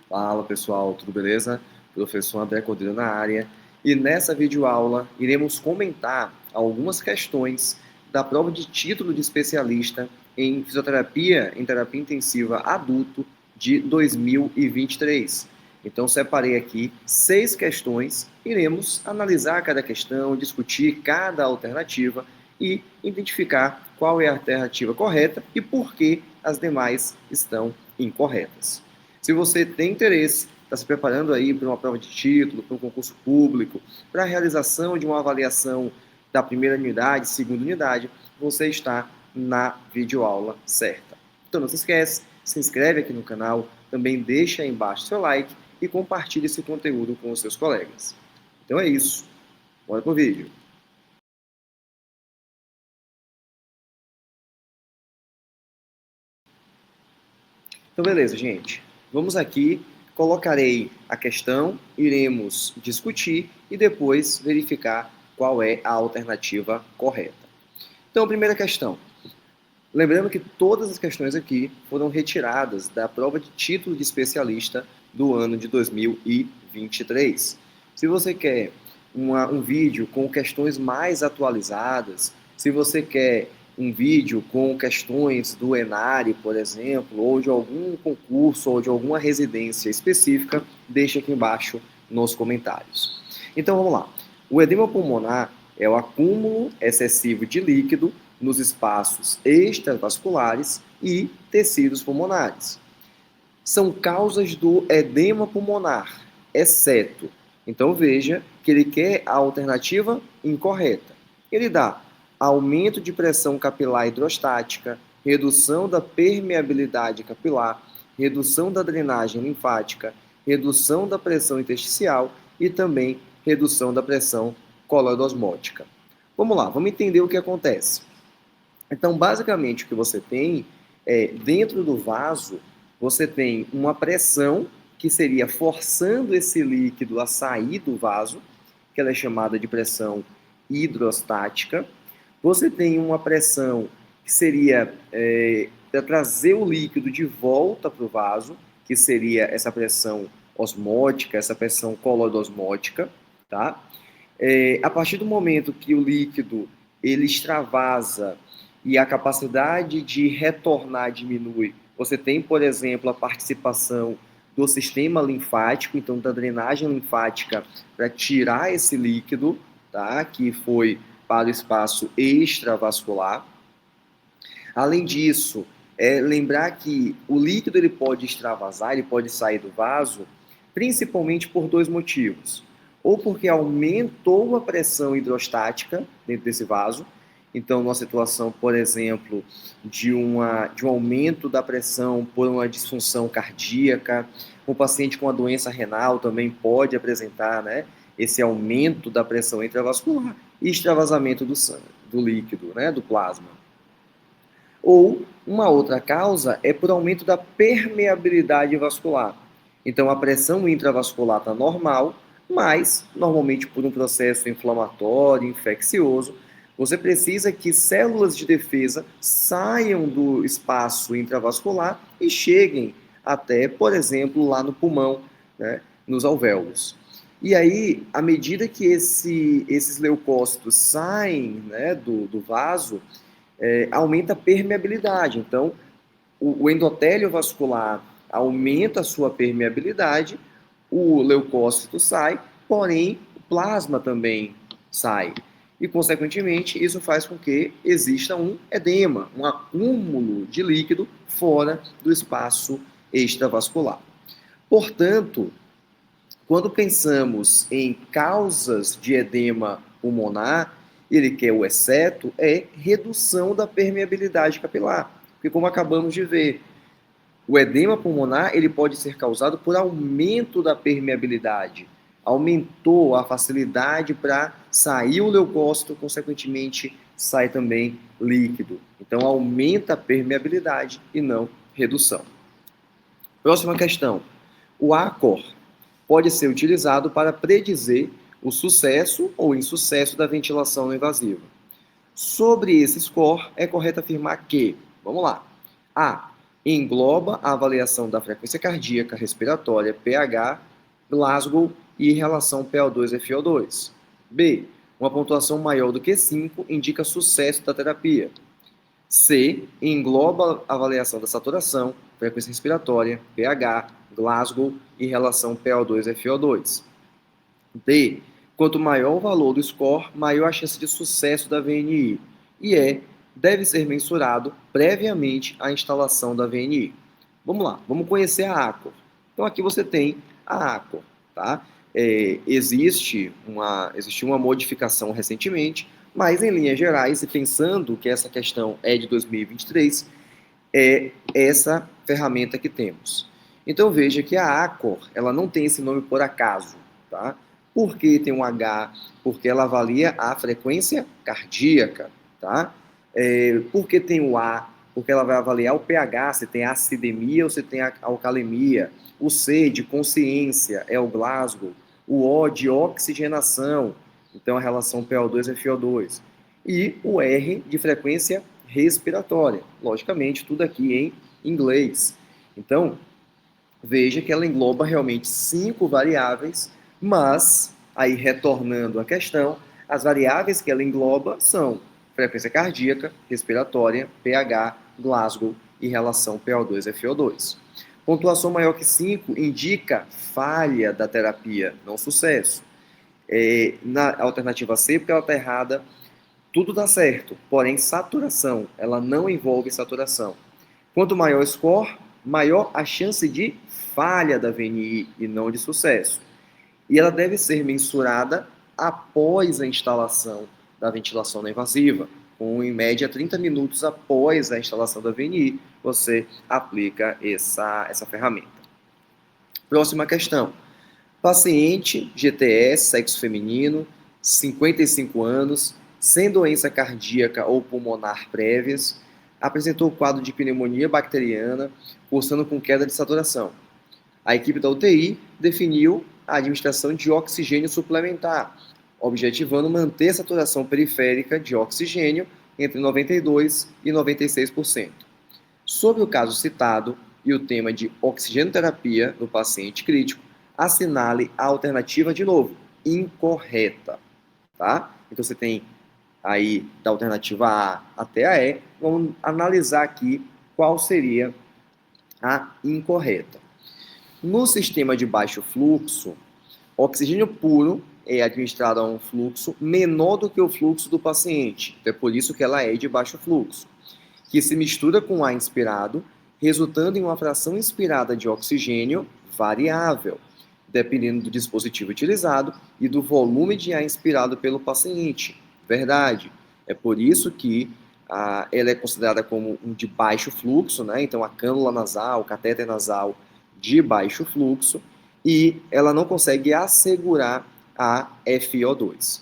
Fala pessoal, tudo beleza? Professor André Cordeiro na área. E nessa videoaula iremos comentar algumas questões da prova de título de especialista em fisioterapia em terapia intensiva adulto de 2023. Então separei aqui 6 questões, iremos analisar cada questão, discutir cada alternativa e identificar qual é a alternativa correta e por que as demais estão incorretas. Se você tem interesse, está se preparando aí para uma prova de título, para um concurso público, para a realização de uma avaliação da primeira unidade, segunda unidade, você está na videoaula certa. Então não se esquece, se inscreve aqui no canal, também deixa aí embaixo seu like e compartilhe esse conteúdo com os seus colegas. Então é isso, bora pro vídeo. Então beleza, gente. Vamos aqui, colocarei a questão, iremos discutir e depois verificar qual é a alternativa correta. Então, primeira questão. Lembrando que todas as questões aqui foram retiradas da prova de título de especialista do ano de 2023. Se você quer um vídeo com questões mais atualizadas, se você quer um vídeo com questões do ENARE, por exemplo, ou de algum concurso ou de alguma residência específica, deixe aqui embaixo nos comentários. Então vamos lá. O edema pulmonar é o acúmulo excessivo de líquido nos espaços extravasculares e tecidos pulmonares. São causas do edema pulmonar, exceto. Então veja que ele quer a alternativa incorreta. Ele dá aumento de pressão capilar hidrostática, redução da permeabilidade capilar, redução da drenagem linfática, redução da pressão intersticial e também redução da pressão coloidosmótica. Vamos lá, vamos entender o que acontece. Então, basicamente, o que você tem é, dentro do vaso, você tem uma pressão que seria forçando esse líquido a sair do vaso, que ela é chamada de pressão hidrostática. Você tem uma pressão que seria para trazer o líquido de volta para o vaso, que seria essa pressão osmótica, essa pressão coloidosmótica, tá? A partir do momento que o líquido ele extravasa e a capacidade de retornar diminui, você tem, por exemplo, a participação do sistema linfático, então da drenagem linfática, para tirar esse líquido, tá? Que foi para o espaço extravascular. Além disso, lembrar que o líquido ele pode extravasar, ele pode sair do vaso, principalmente por dois motivos. Ou porque aumentou a pressão hidrostática dentro desse vaso, então, numa situação, por exemplo, de um aumento da pressão por uma disfunção cardíaca, um paciente com a doença renal também pode apresentar, né, esse aumento da pressão intravascular e extravasamento do sangue, do líquido, né, do plasma. Ou uma outra causa é por aumento da permeabilidade vascular. Então, a pressão intravascular está normal, mas, normalmente por um processo inflamatório, infeccioso, você precisa que células de defesa saiam do espaço intravascular e cheguem até, por exemplo, lá no pulmão, né, nos alvéolos. E aí, à medida que esses leucócitos saem, né, do vaso, aumenta a permeabilidade. Então, o endotélio vascular aumenta a sua permeabilidade, o leucócito sai, porém, o plasma também sai. E, consequentemente, isso faz com que exista um edema, um acúmulo de líquido fora do espaço extravascular. Portanto, quando pensamos em causas de edema pulmonar, ele quer o exceto, é redução da permeabilidade capilar. Porque como acabamos de ver, o edema pulmonar ele pode ser causado por aumento da permeabilidade. Aumentou a facilidade para sair o leucócito, consequentemente sai também líquido. Então aumenta a permeabilidade e não redução. Próxima questão. O ACOR pode ser utilizado para predizer o sucesso ou insucesso da ventilação não invasiva. Sobre esse score, é correto afirmar que, vamos lá, A, engloba a avaliação da frequência cardíaca, respiratória, pH, Glasgow e relação PO2-FO2. B. Uma pontuação maior do que 5 indica sucesso da terapia. C. Engloba a avaliação da saturação, frequência respiratória, pH, Glasgow e relação PO2-FO2. D. Quanto maior o valor do score, maior a chance de sucesso da VNI. E E. Deve ser mensurado previamente à instalação da VNI. Vamos lá, vamos conhecer a ACOR. Então aqui você tem a ACOR, tá? Existe uma modificação recentemente, mas em linhas gerais, e pensando que essa questão é de 2023, é essa ferramenta que temos. Então veja que a ACOR, ela não tem esse nome por acaso, tá? Por que tem um H? Porque ela avalia a frequência cardíaca, tá? Por que tem o A? Porque ela vai avaliar o pH, se tem acidemia ou se tem alcalemia. O C de consciência é o Glasgow. O O de oxigenação, então a relação PO2-FO2. E o R de frequência respiratória. Logicamente, tudo aqui em inglês. Então, veja que ela engloba realmente 5 variáveis, mas, aí retornando à questão, as variáveis que ela engloba são frequência cardíaca, respiratória, pH, Glasgow e relação PO2-FO2. Pontuação maior que 5 indica falha da terapia, não sucesso. Na alternativa C, porque ela está errada, tudo dá certo, porém saturação, ela não envolve saturação. Quanto maior o score, maior a chance de falha da VNI e não de sucesso. E ela deve ser mensurada após a instalação da ventilação não invasiva. Com, em média, 30 minutos após a instalação da VNI, você aplica essa ferramenta. Próxima questão. Paciente GTS, sexo feminino, 55 anos, sem doença cardíaca ou pulmonar prévias, apresentou quadro de pneumonia bacteriana, cursando com queda de saturação. A equipe da UTI definiu a administração de oxigênio suplementar, objetivando manter a saturação periférica de oxigênio entre 92% e 96%. Sobre o caso citado e o tema de oxigenoterapia no paciente crítico, assinale a alternativa de novo, incorreta. Tá? Então você tem aí da alternativa A até a E, vamos analisar aqui qual seria a incorreta. No sistema de baixo fluxo, oxigênio puro é administrado a um fluxo menor do que o fluxo do paciente, então é por isso que ela é de baixo fluxo, que se mistura com ar inspirado, resultando em uma fração inspirada de oxigênio variável, dependendo do dispositivo utilizado e do volume de ar inspirado pelo paciente. Verdade. É por isso que ela é considerada como um de baixo fluxo, né? Então a cânula nasal, o catéter nasal de baixo fluxo, e ela não consegue assegurar a FO2.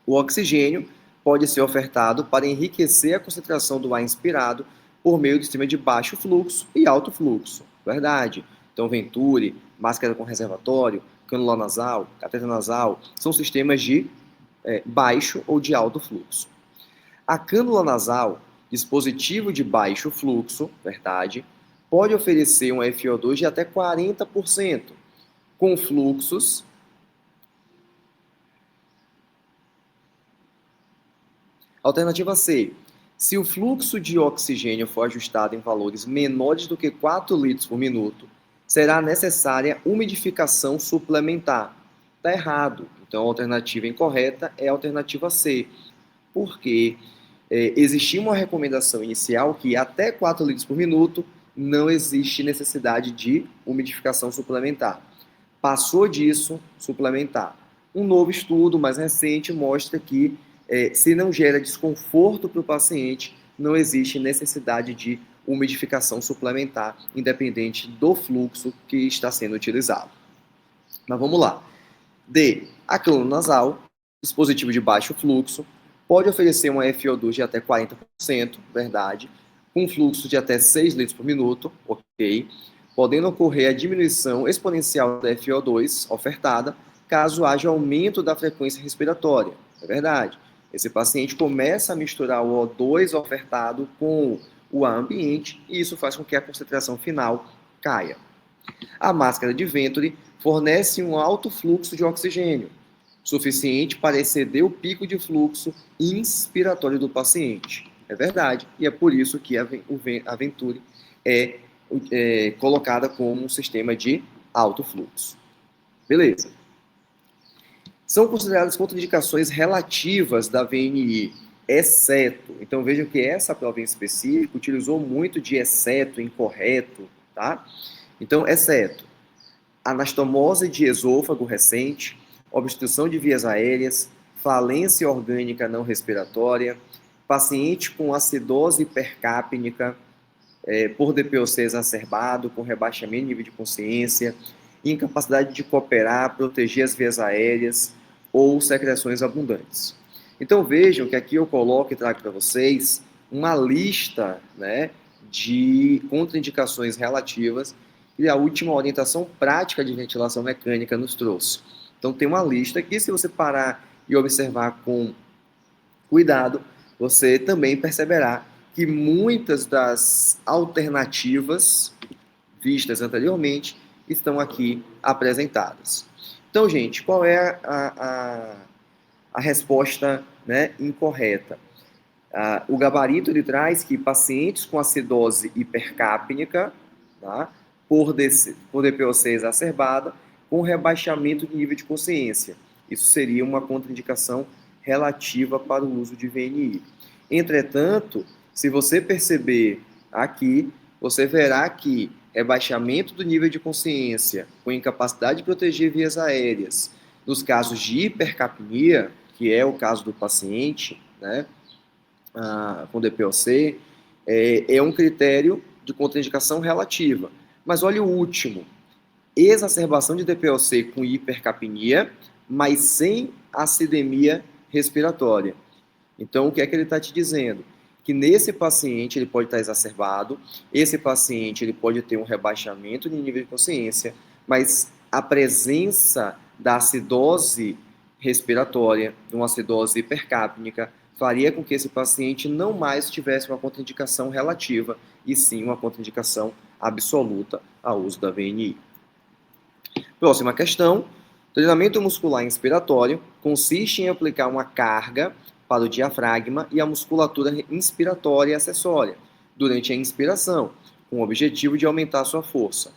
O oxigênio pode ser ofertado para enriquecer a concentração do ar inspirado por meio do sistema de baixo fluxo e alto fluxo. Verdade. Então, Venturi, máscara com reservatório, cânula nasal, catéter nasal, são sistemas de baixo ou de alto fluxo. A cânula nasal, dispositivo de baixo fluxo, verdade, pode oferecer um FO2 de até 40%, com fluxos Alternativa C. Se o fluxo de oxigênio for ajustado em valores menores do que 4 litros por minuto, será necessária umidificação suplementar. Está errado. Então, a alternativa incorreta é a alternativa C. Porque existia uma recomendação inicial que até 4 litros por minuto não existe necessidade de umidificação suplementar. Passou disso, suplementar. Um novo estudo mais recente mostra que se não gera desconforto para o paciente, não existe necessidade de umidificação suplementar, independente do fluxo que está sendo utilizado. Mas vamos lá. D. A cânula nasal, dispositivo de baixo fluxo, pode oferecer uma FO2 de até 40%, verdade, com fluxo de até 6 litros por minuto, ok, podendo ocorrer a diminuição exponencial da FO2 ofertada, caso haja aumento da frequência respiratória, é verdade. Esse paciente começa a misturar o O2 ofertado com o ar ambiente e isso faz com que a concentração final caia. A máscara de Venturi fornece um alto fluxo de oxigênio, suficiente para exceder o pico de fluxo inspiratório do paciente. É verdade, e é por isso que a Venturi é colocada como um sistema de alto fluxo. Beleza. São consideradas contraindicações relativas da VNI, exceto. Então vejam que essa prova em específico utilizou muito de exceto, incorreto, tá? Então, exceto anastomose de esôfago recente, obstrução de vias aéreas, falência orgânica não respiratória, paciente com acidose hipercapnica por DPOC exacerbado, com rebaixamento de nível de consciência, incapacidade de cooperar, proteger as vias aéreas ou secreções abundantes. Então vejam que aqui eu coloco e trago para vocês uma lista, né, de contraindicações relativas e a última orientação prática de ventilação mecânica nos trouxe. Então tem uma lista que, se você parar e observar com cuidado, você também perceberá que muitas das alternativas vistas anteriormente estão aqui apresentadas. Então, gente, qual é a resposta, né, incorreta? O gabarito ele traz que pacientes com acidose hipercapnica, tá, por DPOC exacerbada, com rebaixamento de nível de consciência. Isso seria uma contraindicação relativa para o uso de VNI. Entretanto, se você perceber aqui, você verá que rebaixamento do nível de consciência com incapacidade de proteger vias aéreas, nos casos de hipercapnia, que é o caso do paciente, né, com DPOC, é um critério de contraindicação relativa. Mas olha o último, exacerbação de DPOC com hipercapnia, mas sem acidemia respiratória. Então, o que é que ele está te dizendo? Que nesse paciente ele pode estar exacerbado, esse paciente ele pode ter um rebaixamento de nível de consciência, mas a presença da acidose respiratória, de uma acidose hipercapnica, faria com que esse paciente não mais tivesse uma contraindicação relativa, e sim uma contraindicação absoluta ao uso da VNI. Próxima questão. Treinamento muscular inspiratório consiste em aplicar uma carga para o diafragma e a musculatura inspiratória e acessória durante a inspiração, com o objetivo de aumentar sua força.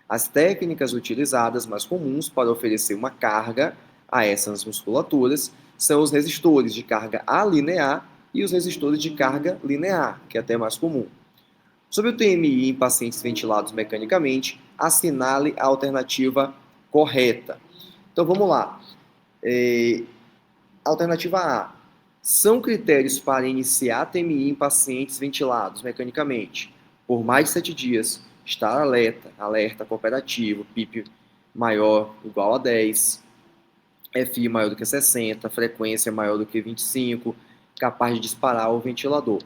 As técnicas utilizadas mais comuns para oferecer uma carga a essas musculaturas são os resistores de carga alinear e os resistores de carga linear, que é até mais comum. Sobre o TMI em pacientes ventilados mecanicamente, assinale a alternativa correta. Então vamos lá. Alternativa A. São critérios para iniciar TMI em pacientes ventilados mecanicamente por mais de 7 dias, estar alerta cooperativo, PIP maior ou igual a 10, FI maior do que 60, frequência maior do que 25, capaz de disparar o ventilador.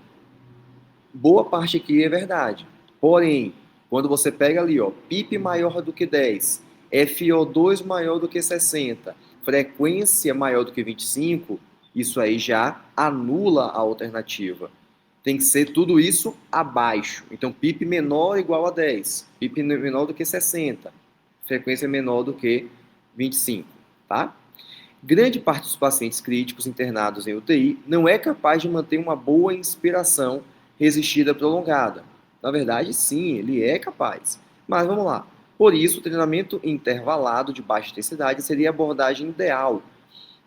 Boa parte aqui é verdade. Porém, quando você pega ali, ó, PIP maior do que 10, FO2 maior do que 60, frequência maior do que 25, isso aí já anula a alternativa. Tem que ser tudo isso abaixo. Então, PIP menor ou igual a 10, PIP menor do que 60, frequência menor do que 25, tá? Grande parte dos pacientes críticos internados em UTI não é capaz de manter uma boa inspiração resistida prolongada. Na verdade, sim, ele é capaz. Mas vamos lá. Por isso, o treinamento intervalado de baixa intensidade seria a abordagem ideal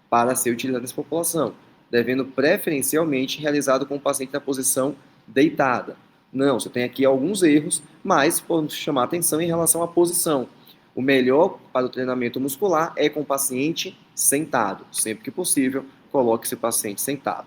para ser utilizada nessa população, devendo preferencialmente realizado com o paciente na posição deitada. Não, você tem aqui alguns erros, mas podemos chamar atenção em relação à posição. O melhor para o treinamento muscular é com o paciente sentado. Sempre que possível, coloque esse paciente sentado.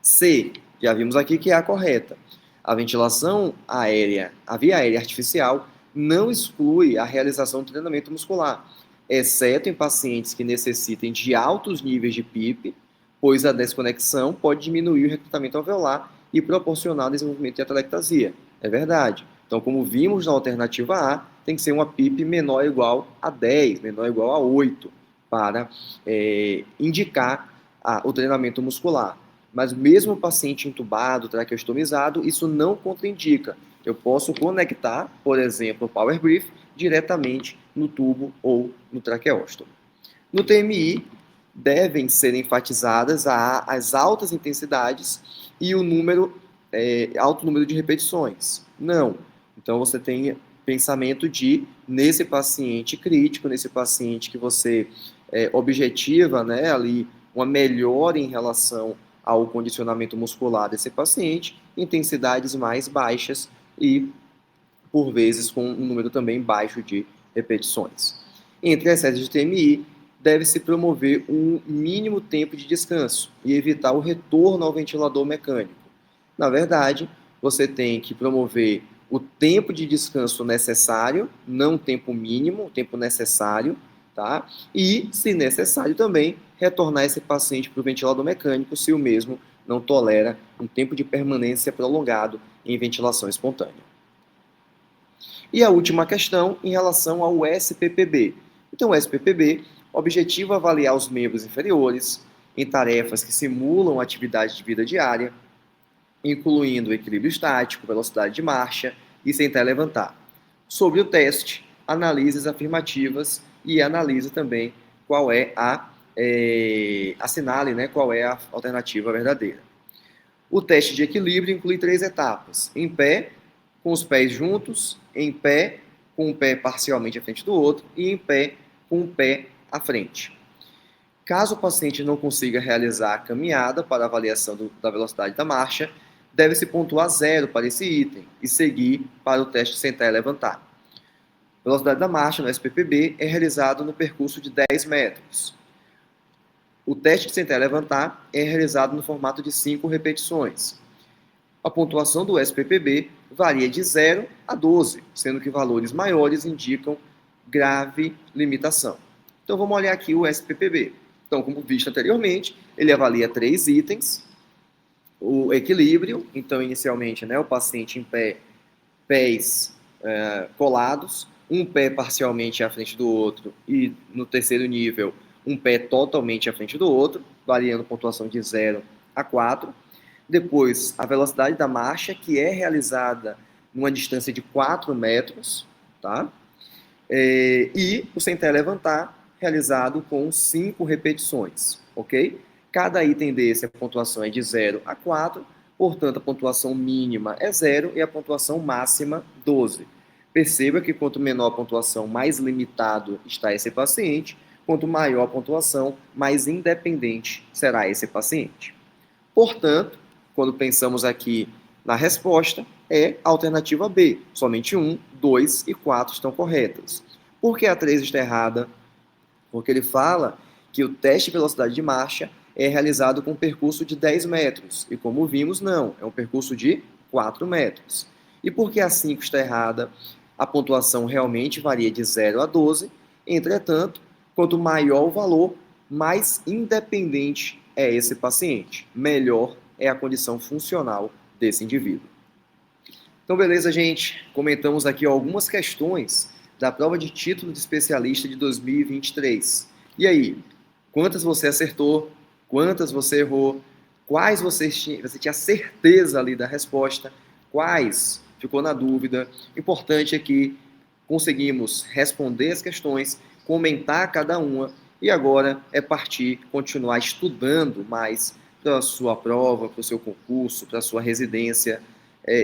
C, já vimos aqui que é a correta. A ventilação aérea, a via aérea artificial, não exclui a realização do treinamento muscular, exceto em pacientes que necessitem de altos níveis de PIP, pois a desconexão pode diminuir o recrutamento alveolar e proporcionar desenvolvimento de atelectasia. É verdade. Então, como vimos na alternativa A, tem que ser uma PIP menor ou igual a 10, menor ou igual a 8, para indicar o treinamento muscular. Mas mesmo o paciente entubado, traqueostomizado, isso não contraindica. Eu posso conectar, por exemplo, o Power Brief diretamente no tubo ou no traqueóstomo. No TMI, devem ser enfatizadas as altas intensidades e o alto número de repetições. Não. Então, você tem pensamento de, nesse paciente crítico, nesse paciente que você objetiva, né, ali, uma melhora em relação ao condicionamento muscular desse paciente, intensidades mais baixas e, por vezes, com um número também baixo de repetições. Entre as séries de TMI, deve-se promover um mínimo tempo de descanso e evitar o retorno ao ventilador mecânico. Na verdade, você tem que promover o tempo de descanso necessário, não o tempo mínimo, o tempo necessário, tá? E, se necessário também, retornar esse paciente para o ventilador mecânico se o mesmo não tolera um tempo de permanência prolongado em ventilação espontânea. E a última questão em relação ao SPPB. Então, o SPPB objetiva avaliar os membros inferiores em tarefas que simulam atividade de vida diária, incluindo equilíbrio estático, velocidade de marcha e sentar e levantar. Sobre o teste, análises afirmativas e analise também qual é assinale, né, qual é a alternativa verdadeira. O teste de equilíbrio inclui 3 etapas: em pé, com os pés juntos, em pé, com o pé parcialmente à frente do outro e em pé, com o pé à frente. Caso o paciente não consiga realizar a caminhada para avaliação da velocidade da marcha, deve-se pontuar 0 para esse item e seguir para o teste de sentar e levantar. A velocidade da marcha no SPPB é realizado no percurso de 10 metros. O teste de sentar e levantar é realizado no formato de 5 repetições. A pontuação do SPPB varia de 0 a 12, sendo que valores maiores indicam grave limitação. Então vamos olhar aqui o SPPB. Então, como visto anteriormente, ele avalia 3 itens. O equilíbrio, então inicialmente, né, o paciente em pé, pés colados, um pé parcialmente à frente do outro e no terceiro nível, um pé totalmente à frente do outro, variando pontuação de 0 a 4. Depois, a velocidade da marcha, que é realizada numa distância de 4 metros, tá? E o sentar e levantar, realizado com 5 repetições, ok? Cada item desse, a pontuação é de 0 a 4, portanto, a pontuação mínima é 0 e a pontuação máxima 12. Perceba que quanto menor a pontuação, mais limitado está esse paciente, quanto maior a pontuação, mais independente será esse paciente. Portanto, quando pensamos aqui na resposta, é a alternativa B. Somente 1, 2 e 4 estão corretas. Por que a 3 está errada? Porque ele fala que o teste de velocidade de marcha é realizado com um percurso de 10 metros. E como vimos, não, é um percurso de 4 metros. E por que a 5 está errada? A pontuação realmente varia de 0 a 12, entretanto, quanto maior o valor, mais independente é esse paciente, melhor é a condição funcional desse indivíduo. Então, beleza, gente? Comentamos aqui algumas questões da prova de título de especialista de 2023. E aí, quantas você acertou? Quantas você errou? Quais você tinha certeza ali da resposta? Quais ficou na dúvida? Importante é que conseguimos responder as questões, comentar cada uma, e agora é partir, continuar estudando mais para a sua prova, para o seu concurso, para a sua residência,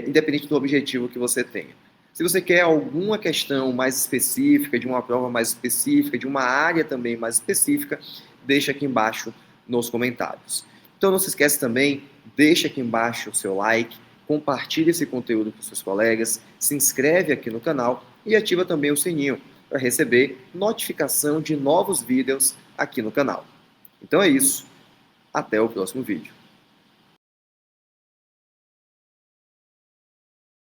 independente do objetivo que você tenha. Se você quer alguma questão mais específica, de uma prova mais específica, de uma área também mais específica, deixa aqui embaixo nos comentários. Então não se esquece também, deixa aqui embaixo o seu like, compartilhe esse conteúdo com seus colegas, se inscreve aqui no canal e ativa também o sininho para receber notificação de novos vídeos aqui no canal. Então é isso, até o próximo vídeo.